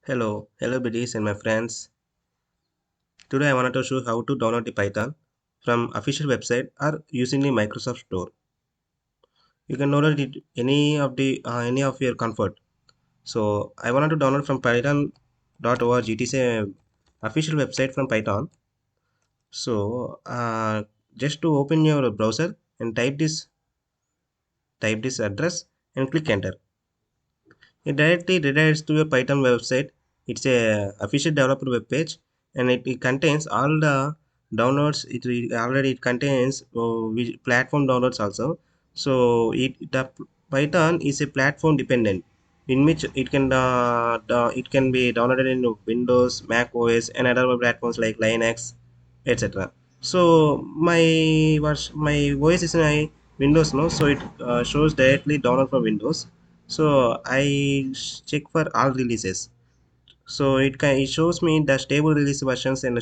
Hello buddies and my friends. Today I wanted to show how to download the Python from official website or using the Microsoft Store. You can download it any of your comfort. So I wanted to download from python.org. It is a official website from Python. So just to open your browser and type this address and click enter. It directly redirects to your Python website. It's a official developer web page, and it contains all the downloads. Already it contains platform downloads also. So the Python is a platform dependent, in which it can be downloaded in Windows, Mac OS, and other platforms like Linux, etc. So my OS is my Windows, no, so it shows directly download from Windows. So check for all releases. So it shows me the stable release versions and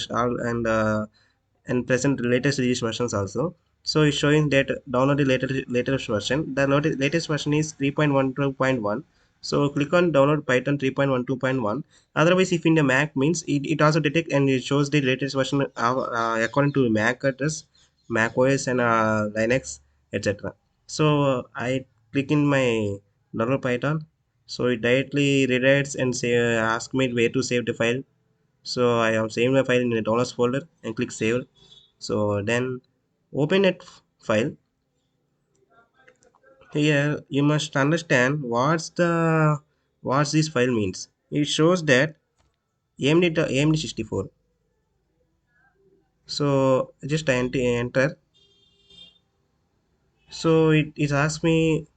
present latest release versions also. So it's showing that download the latest version. The latest version is 3.12.1. So click on download Python 3.12.1. Otherwise, if in the Mac means it also detect and it shows the latest version according to Mac address, Mac OS and Linux, etc. So I click in my download Python. So it directly redirects and say ask me where to save the file. So I am saving my file in the downloads folder and click save. So then open that file. Here you must understand what's this file means. It shows that AMD 64. So just enter. So it asks me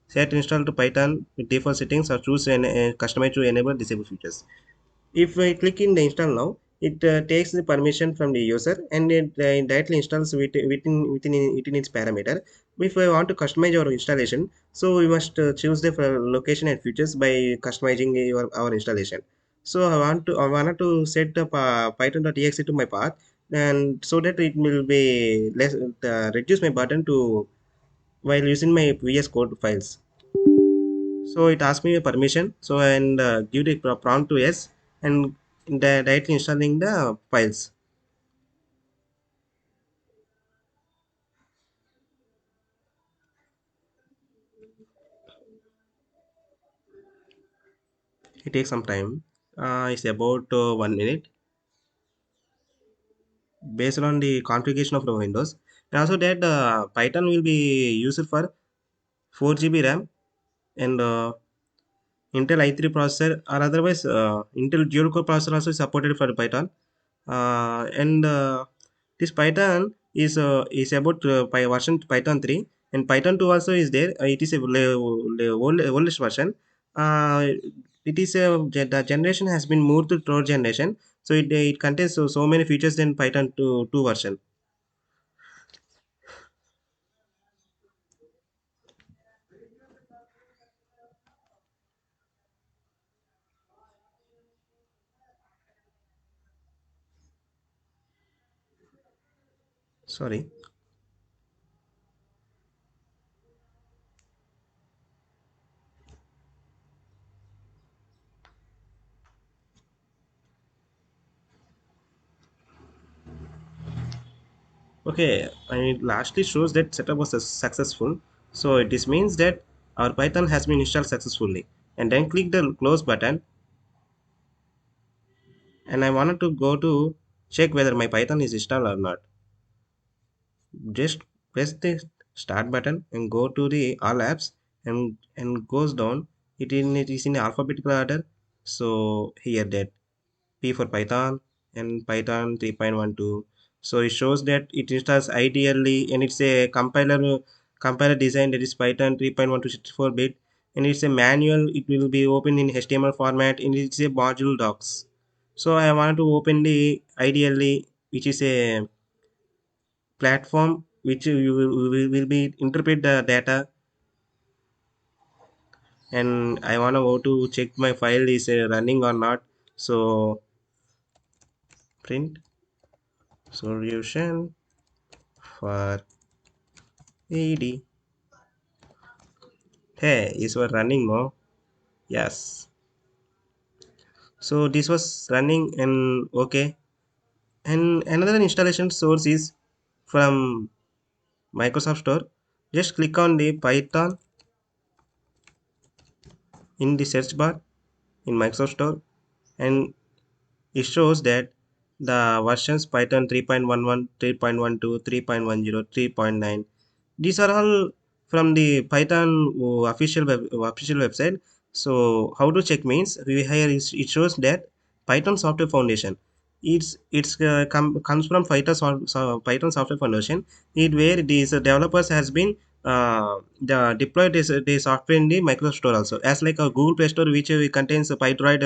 set install to Python with default settings or choose and customize to enable disable features. If I click in the install now, it takes the permission from the user and it directly installs within its parameter. If I want to customize our installation, so we must choose the location and features by customizing our installation. So I wanted to set the python.exe to my path, and so that it will be less reduce my burden to while using my VS Code files. So it asks me a permission. So and give the prompt to yes, and directly installing the files. It takes some time. It's about 1 minute based on the configuration of the Windows. And also that Python will be used for 4 GB RAM and Intel i3 processor or otherwise Intel dual core processor also is supported for Python. And this Python is about version Python 3 and Python 2 also is there. It is a oldest version. Uh, it is the generation has been moved to third generation, so it contains so many features than Python 2 version. Sorry. Okay, and it lastly shows that setup was successful. So this means that our Python has been installed successfully. And then click the close button, and I wanted to go to check whether my Python is installed or not. Just press the start button and go to the all apps and goes down. It is in alphabetical order. So here that P for Python and Python 3.12. So it shows that it installs ideally and it's a compiler design that is Python 3.12 bit, and it's a manual. It will be open in HTML format and it's a module docs. So I want to open the ideally, which is a platform which will be interpret the data, and I want to go to check my file is running or not. So print solution for AD. Hey, is what running, no? Yes. So this was running and okay. And another installation source is from Microsoft Store. Just click on the Python in the search bar in Microsoft Store, and it shows that the versions Python 3.11, 3.12, 3.10, 3.9. These are all from the Python official website. So how to check means it shows that Python Software Foundation. Comes from Python Software Foundation. It where these developers has been deployed this software in the Microsoft Store also, as like a Google Play Store, which contains a PyDroid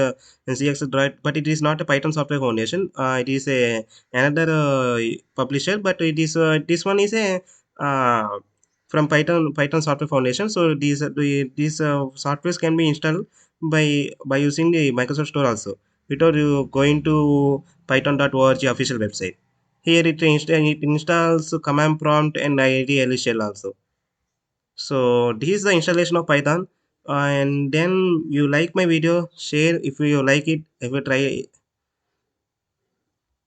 and CX Droid, but it is not a Python Software Foundation. It is a another publisher, but it is this one is a from Python Software Foundation. So these softwares can be installed by using the Microsoft Store also, without you going to python.org official website. Here it installs command prompt and IDE shell also. So this is the installation of Python. And then you like my video, share if you like it, if you try